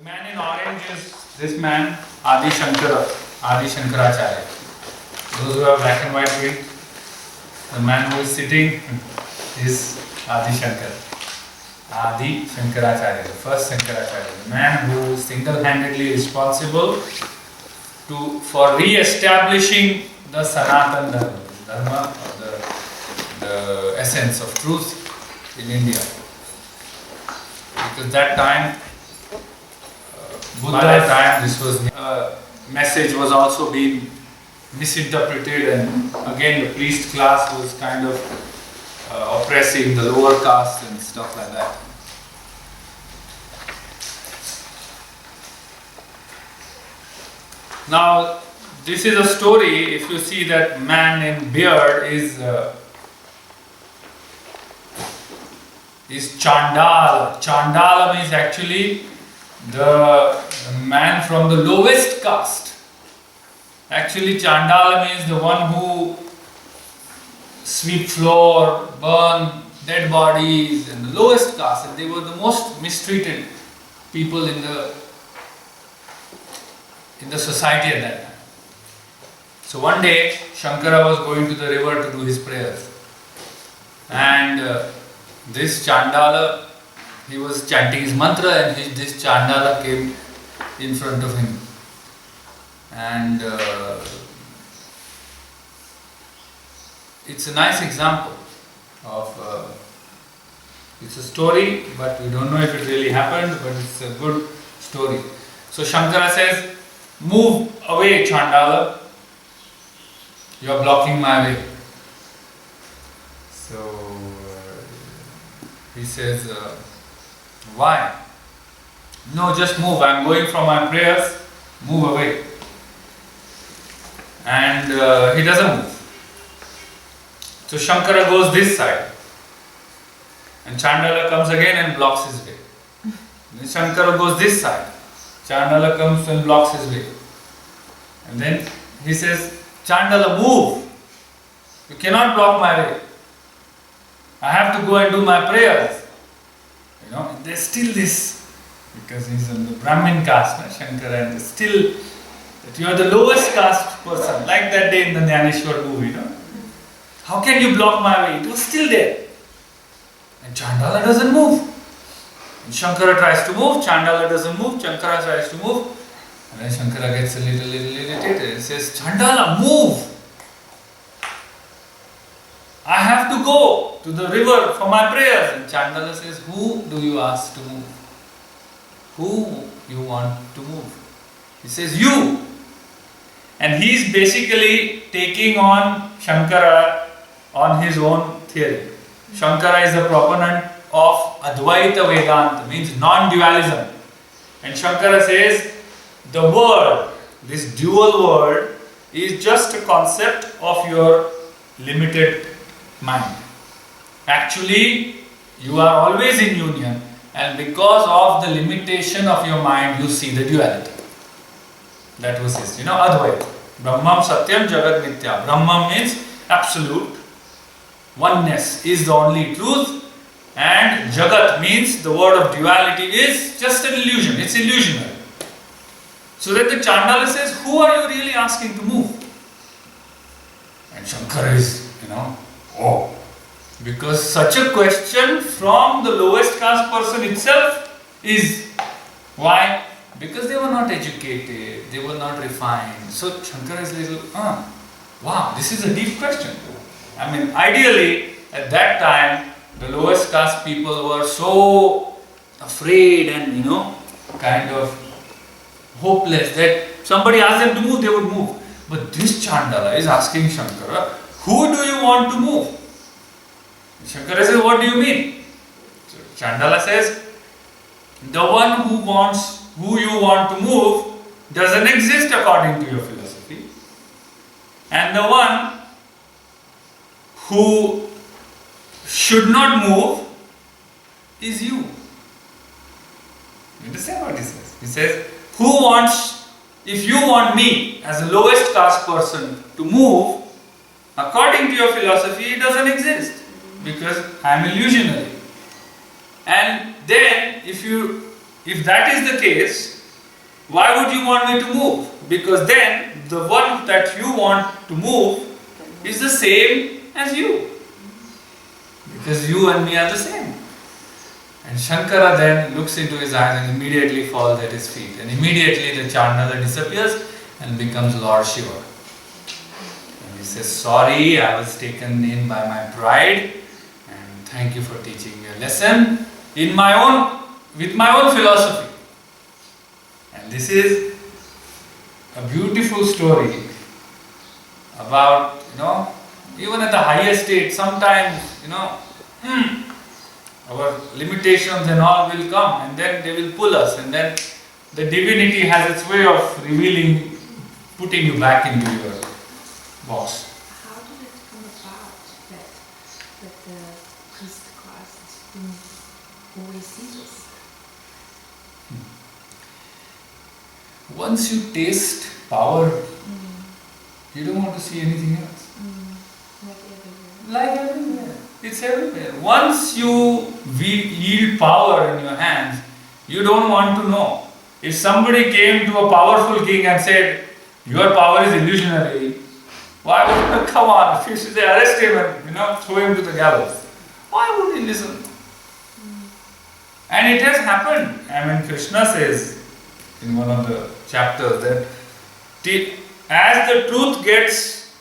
The man in orange is this man, Adi Shankara, Adi Shankaracharya. Those who have black and white print, the man who is sitting is Adi Shankara. Adi Shankaracharya, the first Shankaracharya, the man who is single-handedly responsible for re-establishing the Sanatana Dharma, or the essence of truth in India. Because that time, Buddha's time, this was message was also being misinterpreted, and again the priest class was kind of oppressing the lower caste and stuff like that. Now, this is a story. If you see that man in beard is Chandala. Chandala means actually the man from the lowest caste. Actually, Chandala means the one who sweep floor, burn dead bodies, and the lowest caste. And they were the most mistreated people in the society at that time. So one day, Shankara was going to the river to do his prayers, and this Chandala, he was chanting his mantra, and this Chandala came in front of him. And it's a nice example of, it's a story, but we don't know if it really happened, but it's a good story. So Shankara says, "Move away, Chandala, you are blocking my way." So he says, "Why?" "No, just move, I am going for my prayers, move away." And he doesn't move. So Shankara goes this side, and Chandala comes again and blocks his way. Then Shankara goes this side, Chandala comes and blocks his way. And then he says, "Chandala, move! You cannot block my way. I have to go and do my prayers." You know, there's still this, because he's in the Brahmin caste, Shankara, and still that you are the lowest caste person, like that day in the Jnaneshwar movie, no? How can you block my way? It was still there. And Chandala doesn't move. And Shankara tries to move, Chandala doesn't move, Shankara tries to move. And then Shankara gets a little irritated. He says, "Chandala, move! I have to go to the river for my prayers." And Chandala says, "Who do you ask to move? Who you want to move?" He says, "You." And he's basically taking on Shankara on his own theory. Shankara is a proponent of Advaita Vedanta, means non-dualism. And Shankara says, the world, this dual world, is just a concept of your limited mind. Actually, you are always in union, and because of the limitation of your mind, you see the duality. That was his, Advaita. Brahmam Satyam Jagat Mithya. Brahmam means absolute. Oneness is the only truth. And Jagat means the word of duality is just an illusion. It's illusionary. So that the Chandala says, "Who are you really asking to move?" And Shankara is, oh. Because such a question from the lowest caste person itself is, why? Because they were not educated, they were not refined. So Shankara is little, wow, this is a deep question. I mean, ideally, at that time, the lowest caste people were so afraid and, kind of hopeless that somebody asked them to move, they would move. But this Chandala is asking Shankara, "Who do you want to move?" Shankara says, "What do you mean?" So Chandala says, "The one who you want to move doesn't exist according to your philosophy. And the one who should not move is you." You understand what he says? He says, if you want me as the lowest caste person to move, according to your philosophy, it doesn't exist, because I am illusionary. And then if you if that is the case, why would you want me to move? Because then the one that you want to move is the same as you. Because you and me are the same. And Shankara then looks into his eyes and immediately falls at his feet. And immediately the Chandala disappears and becomes Lord Shiva. And he says, sorry, I was taken in by my pride, and thank you for teaching me a lesson with my own philosophy. And this is a beautiful story about, even at the highest state, sometimes, our limitations and all will come, and then they will pull us, and then the divinity has its way of revealing, putting you back into your box. How did it come about that the priest class didn't always see this? Once you taste power, you don't want to see anything else. Like everywhere. It's everywhere. Once you yield power in your hands, you don't want to know. If somebody came to a powerful king and said, your power is illusionary, why would you come on? If you should arrest him and throw him to the gallows, why would he listen? And it has happened. Krishna says in one of the chapters that as the truth gets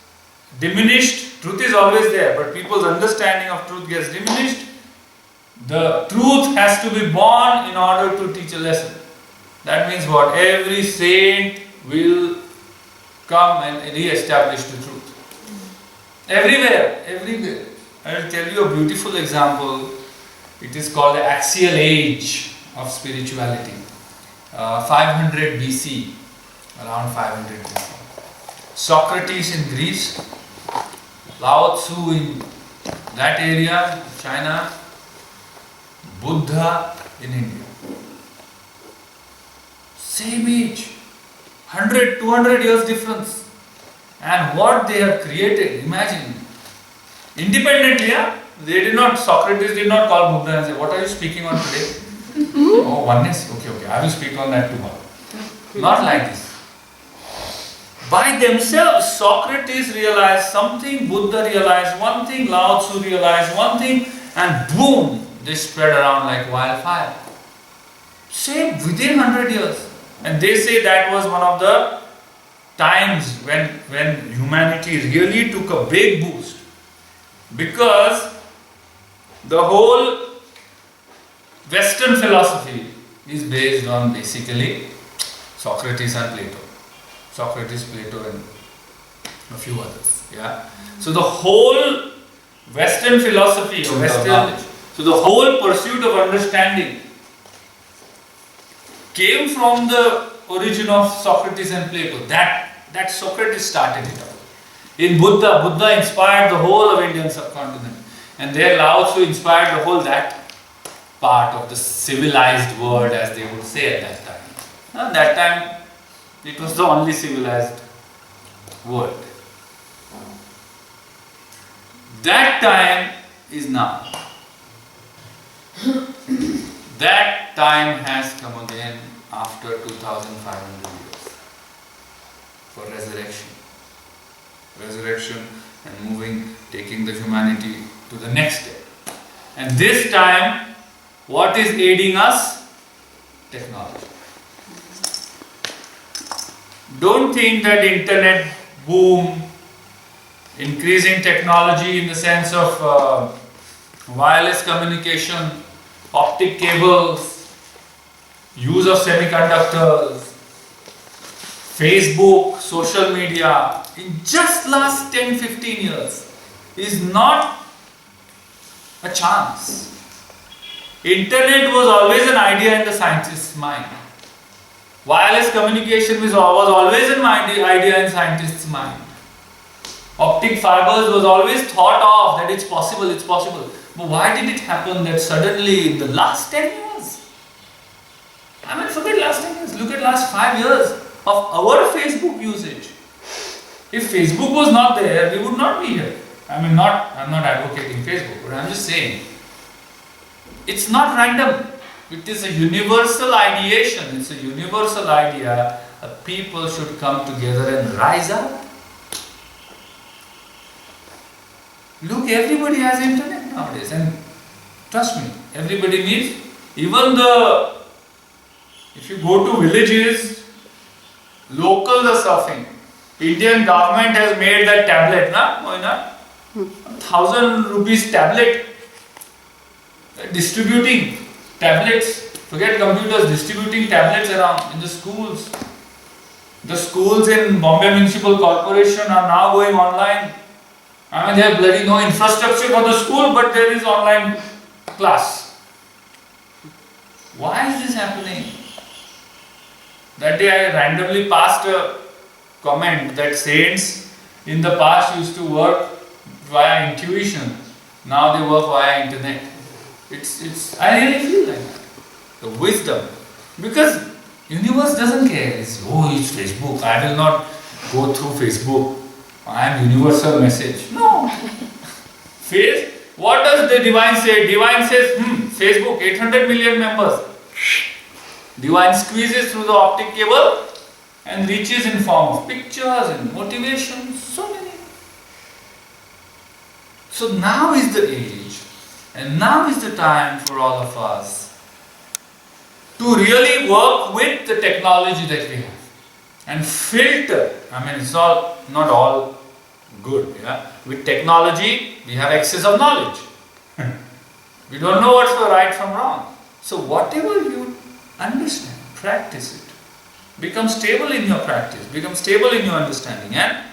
diminished, truth is always there, but people's understanding of truth gets diminished. The truth has to be born in order to teach a lesson. That means what? Every saint will come and re-establish the truth. Everywhere. I will tell you a beautiful example. It is called the axial age of spirituality. 500 BC, around 500 BC. Socrates in Greece, Lao Tzu in that area, China, Buddha in India. Same age, 100, 200 years difference. And what they have created, imagine. Independently, Socrates did not call Buddha and say, what are you speaking on today? Oh, oneness? Okay, I will speak on that tomorrow. Not like this. By themselves, Socrates realized something, Buddha realized one thing, Lao Tzu realized one thing, and boom, they spread around like wildfire. Same within 100 years. And they say that was one of the times when humanity really took a big boost. Because the whole Western philosophy is based on basically Socrates and Plato. Socrates, Plato and a few others. Yeah. So the whole Western philosophy, so the whole pursuit of understanding came from the origin of Socrates and Plato. That Socrates started it all. In Buddha inspired the whole of Indian subcontinent. And there Lao Tzu inspired the whole that part of the civilized world, as they would say at that time. At that time, it was the only civilized world. That time is now. That time has come again after 2500 years for resurrection. Resurrection and taking the humanity to the next step. And this time, what is aiding us? Technology. Don't think that internet boom, increasing technology in the sense of wireless communication, optic cables, use of semiconductors, Facebook, social media, in just last 10-15 years is not a chance. Internet was always an idea in the scientist's mind. Wireless communication was always an idea in scientists' mind. Optic fibers was always thought of that it's possible. But why did it happen that suddenly in the last 10 years? Forget last 10 years, look at last 5 years of our Facebook usage. If Facebook was not there, we would not be here. I'm not advocating Facebook, but I'm just saying, it's not random. It is a universal ideation, it's a universal idea that people should come together and rise up. Look, everybody has internet nowadays, and trust me, everybody needs, if you go to villages, locals are suffering. Indian government has made that tablet, Moina? 1,000 rupees tablet. Distributing tablets, forget computers, distributing tablets around in the schools. The schools in Bombay Municipal Corporation are now going online. I mean, they have bloody no infrastructure for the school, but there is online class. Why is this happening? That day I randomly passed a comment that saints in the past used to work via intuition, now they work via internet. I really feel like that. The wisdom. Because universe doesn't care. It's Facebook. I will not go through Facebook. I am universal message. No. What does the divine say? Divine says, Facebook, 800 million members. Divine squeezes through the optic cable and reaches in form of pictures and motivation, so many. So now is the age, and now is the time for all of us to really work with the technology that we have and filter. I mean, it's not all good. Yeah? With technology, we have excess of knowledge. We don't know what's the right from wrong. So whatever you understand, practice it. Become stable in your practice, become stable in your understanding and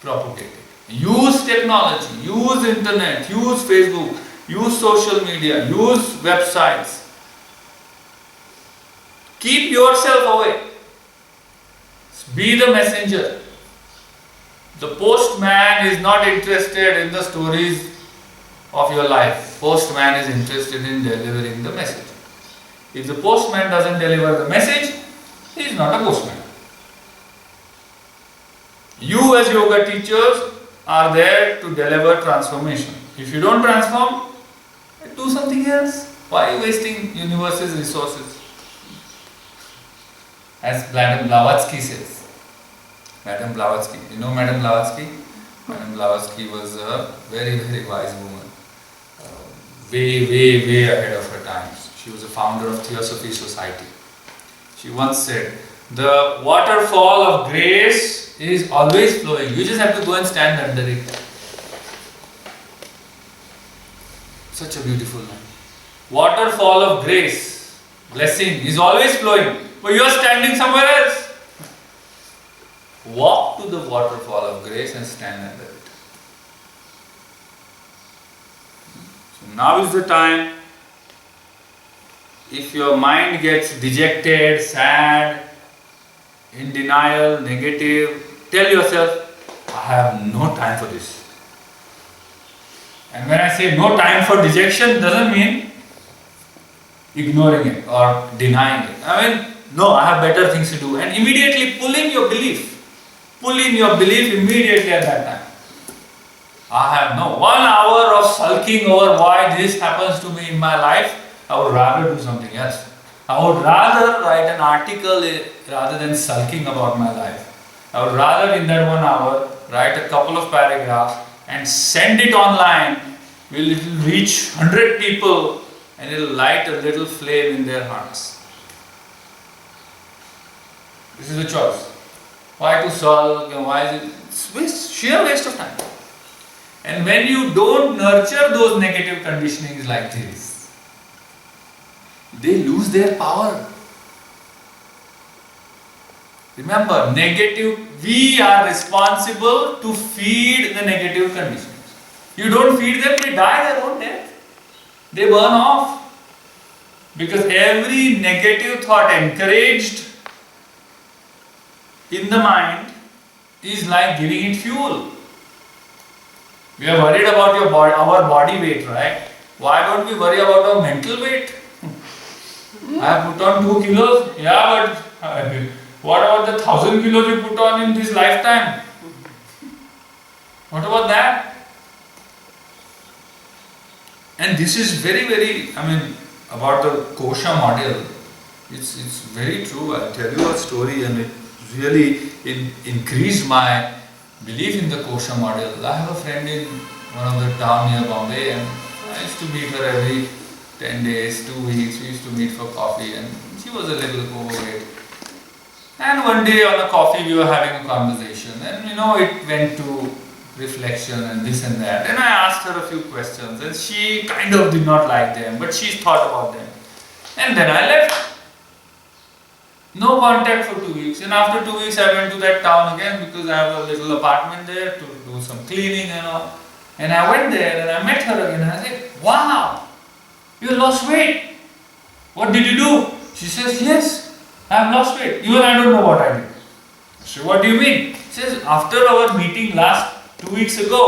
propagate it. Use technology, use internet, use Facebook, use social media, use websites. Keep yourself away. Be the messenger. The postman is not interested in the stories of your life. Postman is interested in delivering the message. If the postman doesn't deliver the message, he is not a postman. You as yoga teachers are there to deliver transformation. If you don't transform, do something else. Why are you wasting universe's resources? As Madame Blavatsky says. Madame Blavatsky. You know Madame Blavatsky? Madame Blavatsky was a very, very wise woman. Way ahead of her times. She was a founder of Theosophy Society. She once said, the waterfall of grace is always flowing. You just have to go and stand under it. Such a beautiful line. Waterfall of grace, blessing is always flowing, but you are standing somewhere else. Walk to the waterfall of grace and stand under it. So now is the time. If your mind gets dejected, sad, in denial, negative, tell yourself, I have no time for this. And when I say no time for dejection, doesn't mean ignoring it or denying it. I mean, no, I have better things to do. And immediately pull in your belief. Pull in your belief immediately at that time. I have no 1 hour of sulking over why this happens to me in my life. I would rather do something else. I would rather write an article rather than sulking about my life. I would rather in that 1 hour write a couple of paragraphs and send it online. It will reach 100 people and it will light a little flame in their hearts. This is the choice. Why to sulk? Why is it? It's sheer waste of time. And when you don't nurture those negative conditionings like this, they lose their power. Remember, we are responsible to feed the negative conditions. You don't feed them, they die their own death. They burn off. Because every negative thought encouraged in the mind is like giving it fuel. We are worried about our body weight, right? Why don't we worry about our mental weight? I have put on 2 kilos. Yeah, but what about the 1,000 kilos you put on in this lifetime? What about that? And this is very, very, about the kosha model, it's very true. I'll tell you a story, and it really increased my belief in the kosha model. I have a friend in one of the town near Bombay, and I used to meet her every 10 days, 2 weeks. We used to meet for coffee, and she was a little overweight. And one day on a coffee we were having a conversation, and it went to reflection and this and that. And I asked her a few questions, and she kind of did not like them, but she thought about them. And then I left. No contact for 2 weeks. And after 2 weeks I went to that town again because I have a little apartment there to do some cleaning and all. And I went there and I met her again and I said, "Wow, you lost weight. What did you do?" She says, "Yes, I have lost weight. Even I don't know what I did." I said, "What do you mean?" She says, "After our meeting last 2 weeks ago,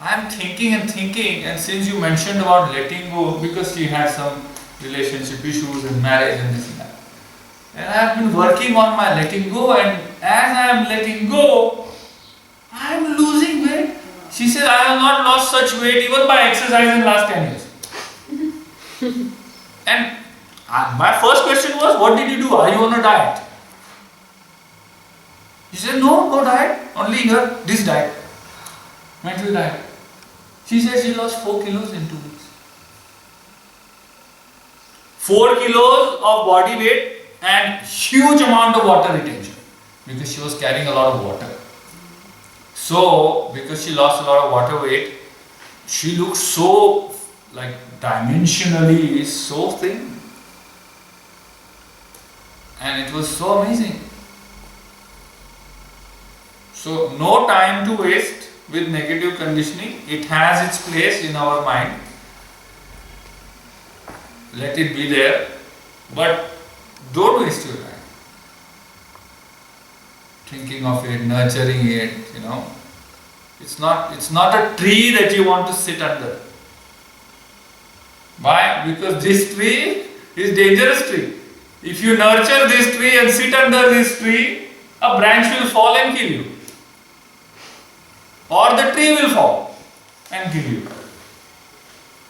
I am thinking and since you mentioned about letting go, because she had some relationship issues and marriage and this and that. And I have been working on my letting go, and as I am letting go, I am losing weight." She said, "I have not lost such weight even by exercise in last 10 years. And my first question was, "What did you do? Are you on a diet?" She said, No diet, only this diet, mental diet." She said she lost 4 kilos in 2 weeks. 4 kilos of body weight and huge amount of water retention because she was carrying a lot of water. So, because she lost a lot of water weight, she looked so, dimensionally so thin. And it was so amazing. So, no time to waste with negative conditioning. It has its place in our mind. Let it be there. But don't waste your time thinking of it, nurturing it, It's not a tree that you want to sit under. Why? Because this tree is dangerous tree. If you nurture this tree and sit under this tree, a branch will fall and kill you. Or the tree will fall and kill you.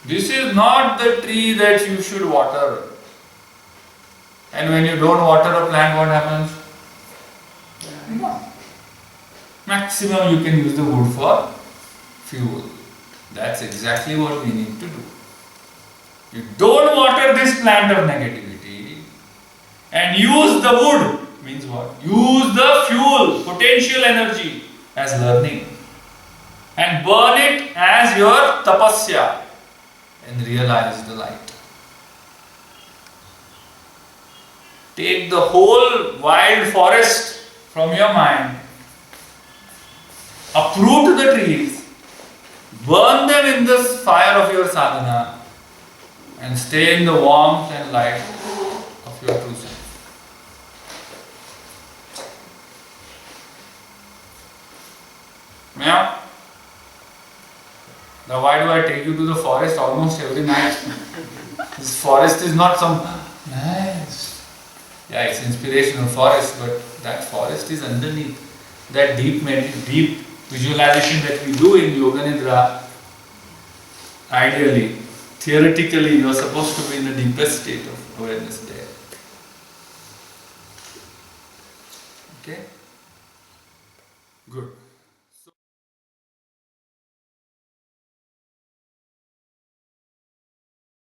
This is not the tree that you should water. And when you don't water a plant, what happens? No. Maximum you can use the wood for fuel. That's exactly what we need to do. You don't water this plant of negativity and use the wood, means what? Use the fuel, potential energy as learning and burn it as your tapasya and realize the light. Take the whole wild forest from your mind, uproot the trees, burn them in the fire of your sadhana, and stay in the warmth and light of your true self. Yeah? Now why do I take you to the forest almost every night? This forest is not some nice. Yeah, it's inspirational forest, but that forest is underneath. That deep visualization that we do in Yoga Nidra, ideally, theoretically, you are supposed to be in the deepest state of awareness there.